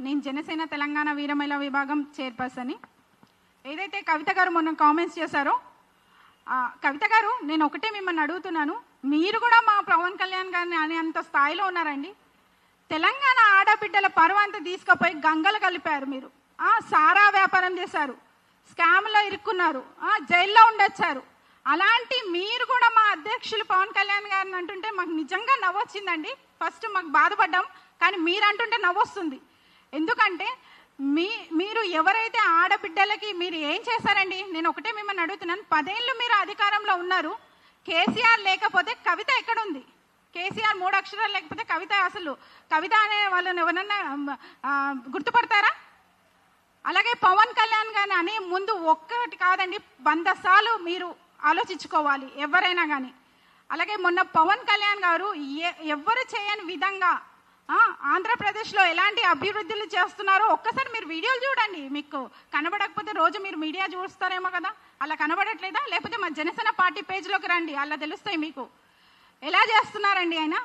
నేను జనసేన తెలంగాణ వీరమహిళ విభాగం చైర్పర్సన్. ఏదైతే కవిత గారు మొన్న కామెంట్స్ చేశారో, కవిత గారు నేను ఒకటే మిమ్మల్ని అడుగుతున్నాను, మీరు కూడా మా పవన్ కళ్యాణ్ గారిని అనేంత స్థాయిలో ఉన్నారండి. తెలంగాణ ఆడబిడ్డల పరువంతా తీసుకుపోయి గంగలు కలిపారు. మీరు సారా వ్యాపారం చేశారు, స్కామ్లో ఇరుక్కున్నారు, జైల్లో ఉండొచ్చారు. అలాంటి మీరు కూడా మా అధ్యక్షులు పవన్ కళ్యాణ్ గారిని అంటుంటే మాకు నిజంగా నవ్వొచ్చిందండి. ఫస్ట్ మాకు బాధపడ్డాం, కానీ మీరు అంటుంటే నవ్వొస్తుంది. ఎందుకంటే మీరు ఎవరైతే ఆడబిడ్డలకి మీరు ఏం చేశారండి? నేను ఒకటే మిమ్మల్ని అడుగుతున్నాను, 10 ఏళ్ళు మీరు అధికారంలో ఉన్నారు. కేసీఆర్ లేకపోతే కవిత ఎక్కడుంది? కేసీఆర్ 3 అక్షరాలు లేకపోతే కవిత, అసలు కవిత అనే వాళ్ళని ఎవరన్నా గుర్తుపడతారా? అలాగే పవన్ కళ్యాణ్ గారిని అనే ముందు ఒక్కటి కాదండి, 100 సార్లు మీరు ఆలోచించుకోవాలి ఎవరైనా కానీ. అలాగే మొన్న పవన్ కళ్యాణ్ గారు ఎవ్వరు చేయని విధంగా ఆంధ్రప్రదేశ్లో ఎలాంటి అభివృద్ధులు చేస్తున్నారో ఒక్కసారి మీరు వీడియోలు చూడండి. మీకు కనబడకపోతే రోజు మీరు మీడియా చూస్తారేమో కదా, అలా కనబడట్లేదా? లేకపోతే మా జనసేన పార్టీ పేజ్లోకి రండి, అలా తెలుస్తాయి మీకు ఎలా చేస్తున్నారండి. ఆయన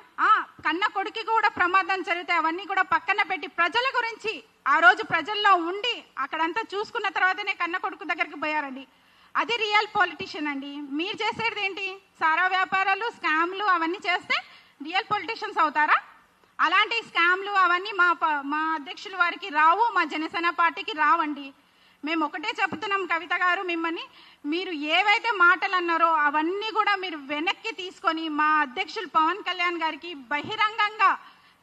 కన్న కొడుకు కూడా ప్రమాదం జరిగితే అవన్నీ కూడా పక్కన పెట్టి ప్రజల గురించి ఆ రోజు ప్రజల్లో ఉండి అక్కడంతా చూసుకున్న తర్వాతనే కన్న కొడుకు దగ్గరికి పోయారండి. అది రియల్ పొలిటీషియన్ అండి. మీరు చేసేది ఏంటి? సారా వ్యాపారాలు, స్కామ్లు అవన్నీ చేస్తే రియల్ పొలిటీషియన్స్ అవుతారా? అలాంటి స్కామ్లు అవన్నీ మా అధ్యక్షుల వారికి రావు, మా జనసేన పార్టీకి రావండి. మేము ఒకటే చెప్తున్నాం కవిత గారు, మిమ్మల్ని మీరు ఏవైతే మాటలు అన్నారో అవన్నీ కూడా మీరు వెనక్కి తీసుకొని మా అధ్యక్షులు పవన్ కళ్యాణ్ గారికి బహిరంగంగా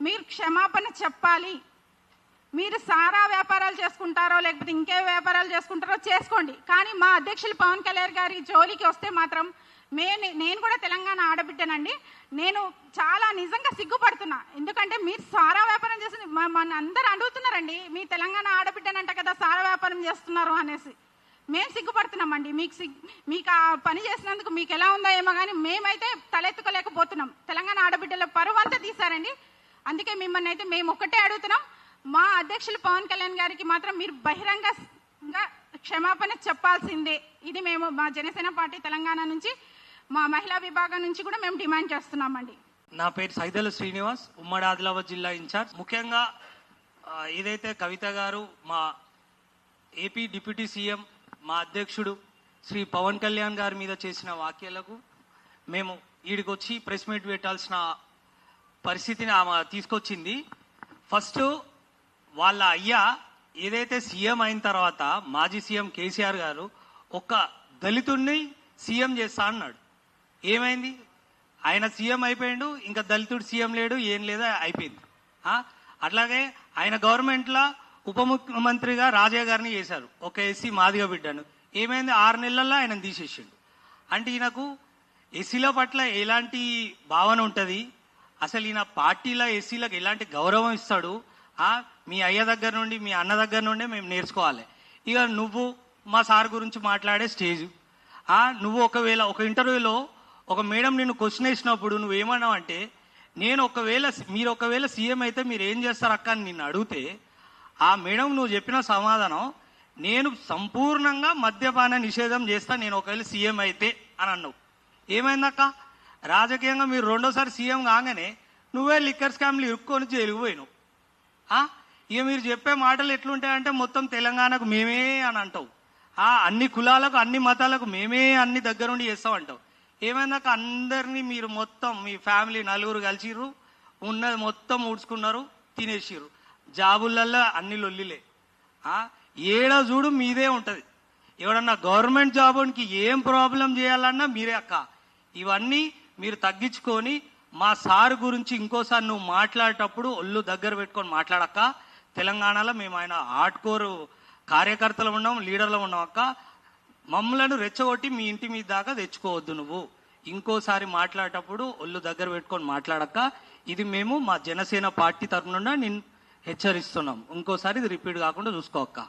మీరు క్షమాపణ చెప్పాలి. మీరు సారా వ్యాపారాలు చేసుకుంటారో లేకపోతే ఇంకే వ్యాపారాలు చేసుకుంటారో చేసుకోండి, కానీ మా అధ్యక్షులు పవన్ కళ్యాణ్ గారి జోలికి వస్తే మాత్రం నేను కూడా తెలంగాణ ఆడబిడ్డనండి. నేను చాలా నిజంగా సిగ్గుపడుతున్నా. ఎందుకంటే మీరు సారా వ్యాపారం చేసి మన అందరూ అడుగుతున్నారండి, మీ తెలంగాణ ఆడబిడ్డనంట కదా సారా వ్యాపారం చేస్తున్నారు అనేసి. మేము సిగ్గుపడుతున్నామండి. మీకు ఆ పని చేసినందుకు మీకు ఎలా ఉందో ఏమో, కానీ మేమైతే తలెత్తుకోలేకపోతున్నాం. తెలంగాణ ఆడబిడ్డల పరువు అంతా తీశారండి. అందుకే మిమ్మల్ని అయితే మేము ఒక్కటే అడుగుతున్నాం, మా అధ్యక్షులు పవన్ కళ్యాణ్ గారికి మాత్రం మీరు బహిరంగంగా క్షమాపణ చెప్పాల్సిందే. ఇది మేము మా జనసేన పార్టీ తెలంగాణ నుంచి, మా మహిళా విభాగం నుంచి కూడా మేము డిమాండ్ చేస్తున్నామండి. నా పేరు సైదల శ్రీనివాస్, ఉమ్మడి ఆదిలాబాద్ జిల్లా ఇన్ఛార్జ్. ముఖ్యంగా ఏదైతే కవిత గారు మా ఏపీ డిప్యూటీ సీఎం, మా అధ్యక్షుడు శ్రీ పవన్ కళ్యాణ్ గారి మీద చేసిన వ్యాఖ్యలకు మేము ఈడికి వచ్చి ప్రెస్ మీట్ పెట్టాల్సిన పరిస్థితిని ఆమె తీసుకొచ్చింది. ఫస్ట్ వాళ్ళ అయ్యా ఏదైతే సీఎం అయిన తర్వాత మాజీ సీఎం కేసీఆర్ గారు ఒక్క దళితుడిని సీఎం చేస్తా అన్నాడు. ఏమైంది? ఆయన సీఎం అయిపోయిండు, ఇంకా దళితుడు సీఎం లేడు, ఏం లేదా, అయిపోయింది. అట్లాగే ఆయన గవర్నమెంట్లో ఉప ముఖ్యమంత్రిగా రాజయ్య గారిని చేశారు, ఒక ఎస్సీ మాదిగ బిడ్డను. ఏమైంది? 6 నెలల్లో ఆయన తీసేసిండు. అంటే ఈయనకు ఎస్సీల పట్ల ఎలాంటి భావన ఉంటుంది? అసలు ఈయన పార్టీలో ఎస్సీలకు ఎలాంటి గౌరవం ఇస్తాడు? మీ అయ్య దగ్గర నుండి, మీ అన్న దగ్గర నుండి మేము నేర్చుకోవాలి. ఇక నువ్వు మా సార్ గురించి మాట్లాడే స్టేజ్, నువ్వు ఒకవేళ ఒక ఇంటర్వ్యూలో ఒక మేడం నిన్ను క్వశ్చన్ వేసినప్పుడు నువ్వేమన్నావు అంటే, మీరు ఒకవేళ సీఎం అయితే మీరు ఏం చేస్తారు అక్క అని నిన్ను అడిగితే, ఆ మేడం నువ్వు చెప్పిన సమాధానం, నేను సంపూర్ణంగా మద్యపాన నిషేధం చేస్తా నేను ఒకవేళ సీఎం అయితే అని అన్నావు. ఏమైందక్క? రాజకీయంగా మీరు 2వ సారి సీఎం కాగానే నువ్వే లిక్కర్ స్కామ్లు ఇరుక్కొని జైలుకు పోయినావు. ఇక మీరు చెప్పే మాటలు ఎట్లుంటాయంటే మొత్తం తెలంగాణకు మేమే అని అంటావు, అన్ని కులాలకు అన్ని మతాలకు మేమే అన్ని దగ్గరుండి చేస్తామంటావు. ఏమైందాక అందరినీ మీరు మొత్తం మీ ఫ్యామిలీ 4 కలిసిర్రు, ఉన్నది మొత్తం ఊడ్చుకున్నారు, తినేసిర్రు. జాబులల్లో అన్ని లొల్లిలే. ఏడ చూడు మీదే ఉంటుంది. ఎవడన్నా గవర్నమెంట్ జాబునికి ఏం ప్రాబ్లం చేయాలన్నా మీరే అక్క. ఇవన్నీ మీరు తగ్గించుకొని మా సార్ గురించి ఇంకోసారి నువ్వు మాట్లాడేటప్పుడు ఒళ్ళు దగ్గర పెట్టుకొని మాట్లాడక్క. తెలంగాణలో మేము ఆయన హార్డ్ కోర్ కార్యకర్తలు ఉన్నాం, లీడర్లు ఉన్నాం అక్క. మమ్మలను రెచ్చగొట్టి మీ ఇంటి మీద దాకా తెచ్చుకోవద్దు. నువ్వు ఇంకోసారి మాట్లాడేటప్పుడు ఒళ్ళు దగ్గర పెట్టుకొని మాట్లాడక్క. ఇది మేము మా జనసేన పార్టీ తరఫున నిన్ను హెచ్చరిస్తున్నాం. ఇంకోసారి ఇది రిపీట్ కాకుండా చూసుకో అక్క.